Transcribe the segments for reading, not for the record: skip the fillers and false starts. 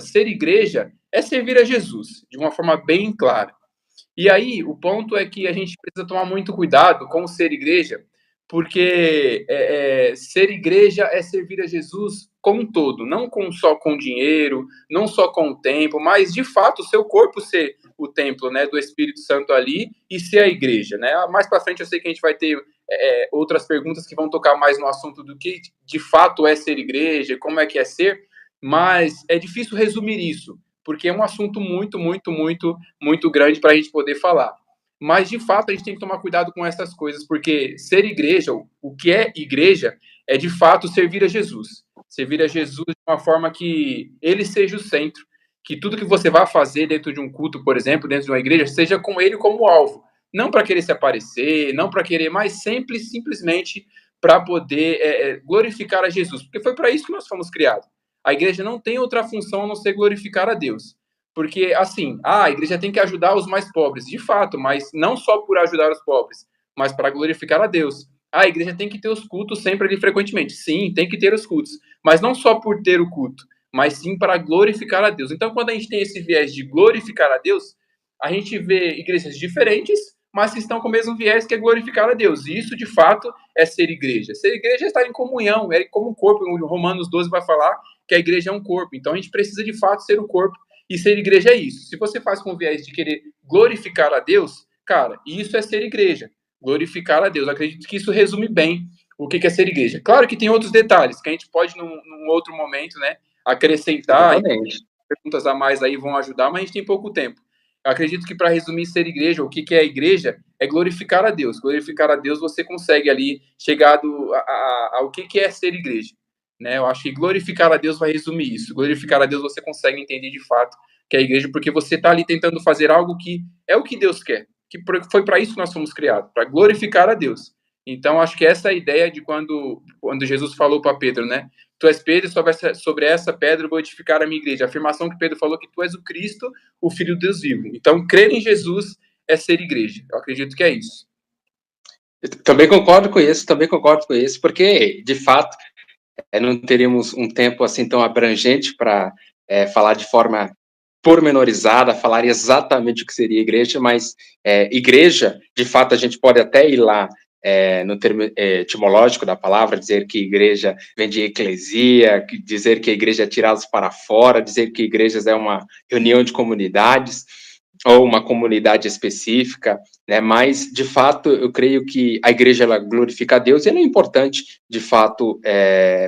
ser igreja é servir a Jesus, de uma forma bem clara. E aí, o ponto é que a gente precisa tomar muito cuidado com ser igreja, porque ser igreja é servir a Jesus como um todo, não só com dinheiro, não só com o tempo, mas de fato o seu corpo ser o templo, né, do Espírito Santo ali e ser a igreja, né? Mais para frente eu sei que a gente vai ter outras perguntas que vão tocar mais no assunto do que de fato é ser igreja, como é que é ser, mas é difícil resumir isso, porque é um assunto muito, muito, muito, muito grande para a gente poder falar. Mas, de fato, a gente tem que tomar cuidado com essas coisas, porque ser igreja, o que é igreja, é, de fato, servir a Jesus. Servir a Jesus de uma forma que ele seja o centro, que tudo que você vai fazer dentro de um culto, por exemplo, dentro de uma igreja, seja com ele como alvo. Não para querer se aparecer, não para querer, mas simplesmente para poder glorificar a Jesus. Porque foi para isso que nós fomos criados. A igreja não tem outra função a não ser glorificar a Deus. Porque, assim, a igreja tem que ajudar os mais pobres, de fato, mas não só por ajudar os pobres, mas para glorificar a Deus. A igreja tem que ter os cultos sempre ali frequentemente. Sim, tem que ter os cultos, mas não só por ter o culto, mas sim para glorificar a Deus. Então, quando a gente tem esse viés de glorificar a Deus, a gente vê igrejas diferentes, mas que estão com o mesmo viés que é glorificar a Deus. E isso, de fato, é ser igreja. Ser igreja é estar em comunhão, é como um corpo. Romanos 12 vai falar que a igreja é um corpo. Então, a gente precisa, de fato, ser o corpo. E ser igreja é isso. Se você faz com o viés de querer glorificar a Deus, cara, isso é ser igreja. Glorificar a Deus. Eu acredito que isso resume bem o que é ser igreja. Claro que tem outros detalhes que a gente pode, num outro momento, né, acrescentar. Exatamente. Perguntas a mais aí vão ajudar, mas a gente tem pouco tempo. Eu acredito que para resumir ser igreja, o que é a igreja, é glorificar a Deus. Glorificar a Deus, você consegue ali chegar ao que é ser igreja. Né? Eu acho que glorificar a Deus vai resumir isso. Glorificar a Deus, você consegue entender de fato que é a igreja, porque você está ali tentando fazer algo que é o que Deus quer. Que foi para isso que nós fomos criados, para glorificar a Deus. Então, acho que essa é a ideia de quando Jesus falou para Pedro, né? Tu és Pedro, sobre essa pedra eu vou edificar a minha igreja. A afirmação que Pedro falou que tu és o Cristo, o Filho de Deus vivo. Então, crer em Jesus é ser igreja. Eu acredito que é isso. Eu também concordo com isso, porque, de fato, não teríamos um tempo assim tão abrangente para falar de forma pormenorizada, falar exatamente o que seria igreja, mas igreja, de fato, a gente pode até ir lá no termo etimológico da palavra, dizer que igreja vem de eclesia, dizer que a igreja é tirada para fora, dizer que igrejas é uma reunião de comunidades, ou uma comunidade específica, né? Mas, de fato, eu creio que a igreja, ela glorifica a Deus, e ela é importante, de fato,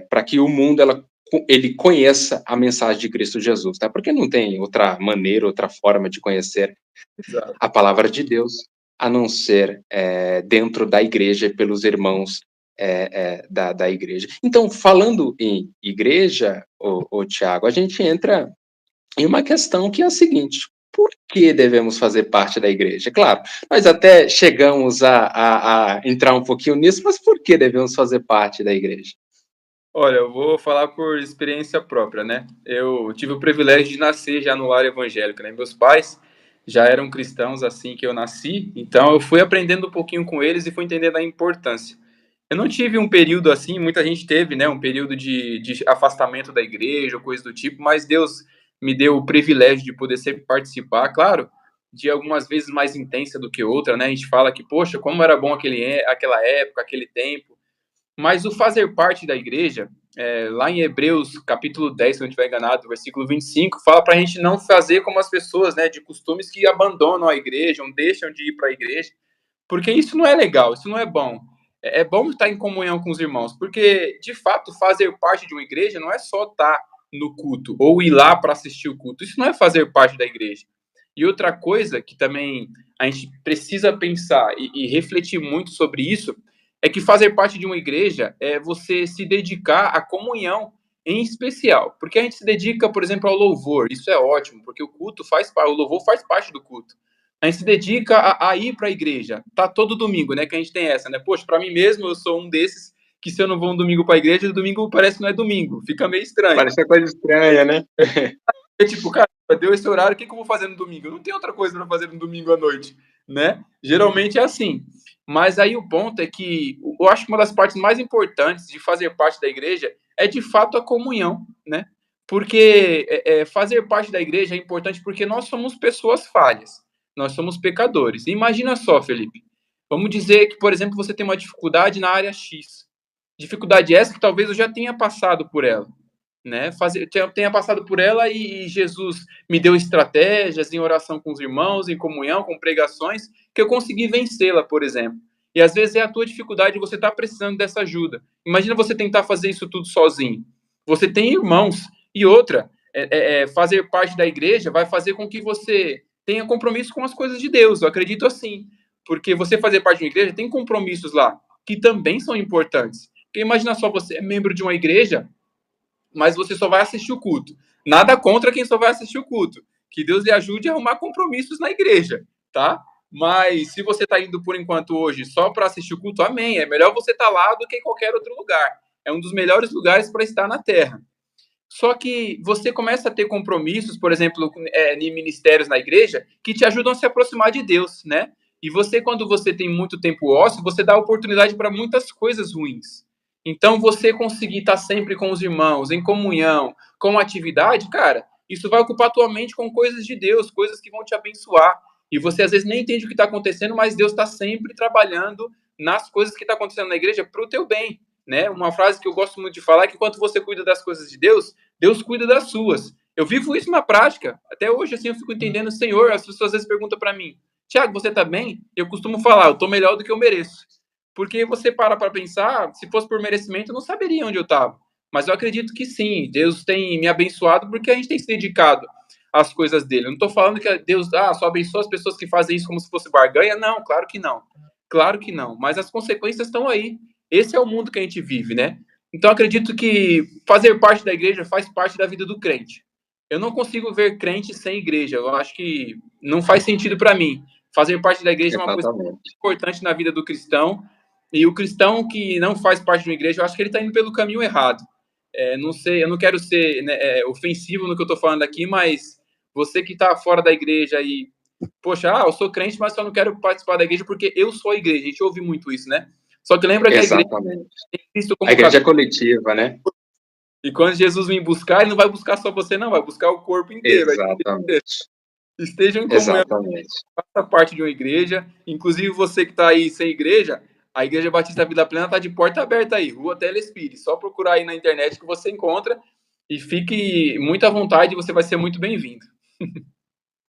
para que o mundo, ele conheça a mensagem de Cristo Jesus, tá? Porque não tem outra maneira, outra forma de conhecer Exato. a palavra de Deus, a não ser dentro da igreja, pelos irmãos da igreja. Então, falando em igreja, Tiago, a gente entra em uma questão que é a seguinte: por que devemos fazer parte da igreja? Claro, nós até chegamos a entrar um pouquinho nisso, mas por que devemos fazer parte da igreja? Olha, eu vou falar por experiência própria, né? Eu tive o privilégio de nascer já no lar evangélico, né? Meus pais já eram cristãos assim que eu nasci, então eu fui aprendendo um pouquinho com eles e fui entendendo a importância. Eu não tive um período assim, muita gente teve, né? Um período de afastamento da igreja, ou coisa do tipo, mas Deus me deu o privilégio de poder sempre participar, claro, de algumas vezes mais intensa do que outra, né? A gente fala que, poxa, como era bom aquela época, aquele tempo. Mas o fazer parte da igreja, lá em Hebreus, capítulo 10, se eu não estiver enganado, versículo 25, fala para a gente não fazer como as pessoas, né, de costumes que abandonam a igreja, ou deixam de ir para a igreja, porque isso não é legal, isso não é bom. É bom estar em comunhão com os irmãos, porque, de fato, fazer parte de uma igreja não é só estar no culto, ou ir lá para assistir o culto, isso não é fazer parte da igreja. E outra coisa que também a gente precisa pensar e refletir muito sobre isso é que fazer parte de uma igreja é você se dedicar à comunhão em especial. Porque a gente se dedica, por exemplo, ao louvor. Isso é ótimo, porque o louvor faz parte do culto. A gente se dedica a ir para a igreja. Tá todo domingo, né? Que a gente tem essa, né? Poxa, para mim mesmo, eu sou um desses que se eu não vou um domingo para a igreja, o domingo parece que não é domingo. Fica meio estranho. Parece uma coisa estranha, né? É tipo, cara, deu esse horário, o que eu vou fazer no domingo? Eu não tenho outra coisa para fazer no domingo à noite, né? Geralmente é assim. Mas aí o ponto é que eu acho que uma das partes mais importantes de fazer parte da igreja é de fato a comunhão, né? Porque fazer parte da igreja é importante porque nós somos pessoas falhas, nós somos pecadores. Imagina só, Felipe, vamos dizer que, por exemplo, você tem uma dificuldade na área X. Dificuldade essa que talvez eu já tenha passado por ela, né? Tenha passado por ela e Jesus me deu estratégias em oração com os irmãos, em comunhão, com pregações, que eu consegui vencê-la, por exemplo. E às vezes é a tua dificuldade e você está precisando dessa ajuda. Imagina você tentar fazer isso tudo sozinho. Você tem irmãos. E outra, fazer parte da igreja vai fazer com que você tenha compromisso com as coisas de Deus. Eu acredito assim. Porque você fazer parte de uma igreja tem compromissos lá, que também são importantes. Porque imagina só, você é membro de uma igreja, mas você só vai assistir o culto. Nada contra quem só vai assistir o culto. Que Deus lhe ajude a arrumar compromissos na igreja, tá? Mas se você está indo por enquanto hoje só para assistir o culto, amém. É melhor você estar lá do que em qualquer outro lugar. É um dos melhores lugares para estar na terra. Só que você começa a ter compromissos, por exemplo, em ministérios na igreja, que te ajudam a se aproximar de Deus, né? E você, quando você tem muito tempo ósseo, você dá oportunidade para muitas coisas ruins. Então, você conseguir estar sempre com os irmãos, em comunhão, com atividade, cara, isso vai ocupar a tua mente com coisas de Deus, coisas que vão te abençoar. E você, às vezes, nem entende o que está acontecendo, mas Deus está sempre trabalhando nas coisas que está acontecendo na igreja para o teu bem, né? Uma frase que eu gosto muito de falar é que enquanto você cuida das coisas de Deus, Deus cuida das suas. Eu vivo isso na prática. Até hoje, assim, eu fico entendendo, Senhor, as pessoas às vezes perguntam para mim, Tiago, você tá bem? Eu costumo falar, eu tô melhor do que eu mereço. Porque você para pensar, se fosse por merecimento, eu não saberia onde eu estava. Mas eu acredito que sim, Deus tem me abençoado porque a gente tem se dedicado às coisas dele. Eu não estou falando que Deus só abençoa as pessoas que fazem isso como se fosse barganha. Não, claro que não. Claro que não. Mas as consequências estão aí. Esse é o mundo que a gente vive, né? Então, acredito que fazer parte da igreja faz parte da vida do crente. Eu não consigo ver crente sem igreja. Eu acho que não faz sentido para mim. Fazer parte da igreja é uma coisa muito importante na vida do cristão. E o cristão que não faz parte de uma igreja, eu acho que ele está indo pelo caminho errado. Não sei, eu não quero ser ofensivo no que eu estou falando aqui, mas você que está fora da igreja e, poxa, eu sou crente, mas só não quero participar da igreja porque eu sou a igreja. A gente ouve muito isso, né? Só que lembra que Exatamente. a igreja tem Cristo como a igreja é coletiva, né? E quando Jesus vem buscar, ele não vai buscar só você, não, vai buscar o corpo inteiro. Exatamente. Estejam em comunhão, faça parte de uma igreja. Inclusive, você que está aí sem igreja, a Igreja Batista Vida Plena está de porta aberta aí, Rua Telespires. Só procurar aí na internet que você encontra. E fique muito à vontade, você vai ser muito bem-vindo.